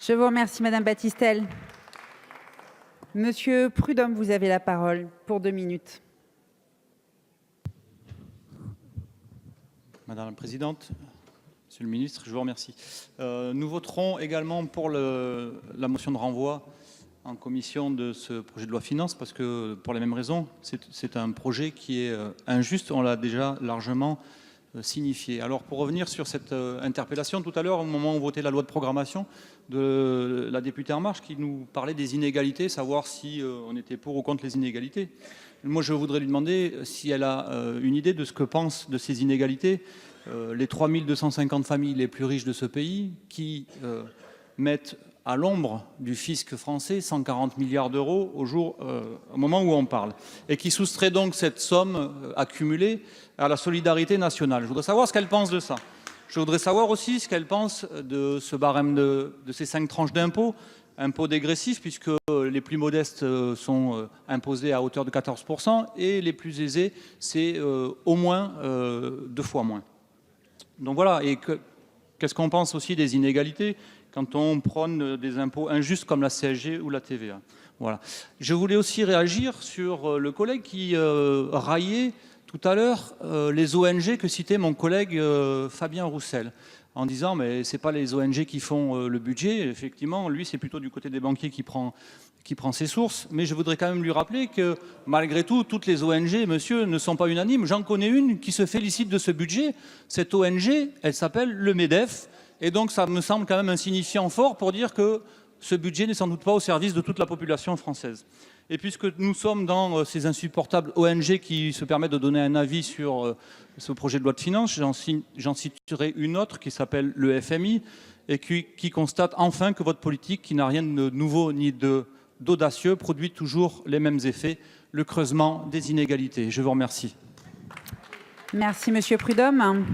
Je vous remercie, Madame Battistel. Monsieur Prudhomme, vous avez la parole pour 2 minutes. Madame la Présidente, Monsieur le Ministre, je vous remercie. Nous voterons également pour la motion de renvoi en commission de ce projet de loi finance parce que, pour les mêmes raisons, c'est un projet qui est injuste, on l'a déjà largement signifié. Alors, pour revenir sur cette interpellation, tout à l'heure, au moment où on votait la loi de programmation de la députée En Marche, qui nous parlait des inégalités, savoir si on était pour ou contre les inégalités. Moi, je voudrais lui demander si elle a une idée de ce que pensent de ces inégalités les 3250 familles les plus riches de ce pays qui mettent à l'ombre du fisc français 140 milliards d'euros au moment où on parle, et qui soustrait donc cette somme accumulée à la solidarité nationale. Je voudrais savoir ce qu'elle pense de ça. Je voudrais savoir aussi ce qu'elle pense de ce barème de ces 5 tranches d'impôts, impôts dégressifs, puisque les plus modestes sont imposés à hauteur de 14% et les plus aisés, c'est au moins 2 fois moins. Donc voilà, et qu'est-ce qu'on pense aussi des inégalités quand on prône des impôts injustes comme la CSG ou la TVA. Voilà. Je voulais aussi réagir sur le collègue qui raillait tout à l'heure les ONG que citait mon collègue Fabien Roussel, en disant mais c'est pas les ONG qui font le budget. Effectivement, lui c'est plutôt du côté des banquiers qui prend ses sources. Mais je voudrais quand même lui rappeler que malgré tout, toutes les ONG, monsieur, ne sont pas unanimes. J'en connais une qui se félicite de ce budget. Cette ONG, elle s'appelle le MEDEF. Et donc ça me semble quand même un signifiant fort pour dire que ce budget n'est sans doute pas au service de toute la population française. Et puisque nous sommes dans ces insupportables ONG qui se permettent de donner un avis sur ce projet de loi de finances, j'en citerai une autre qui s'appelle le FMI et qui constate enfin que votre politique, qui n'a rien de nouveau ni d'audacieux, produit toujours les mêmes effets, le creusement des inégalités. Je vous remercie. Merci, Monsieur Prudhomme.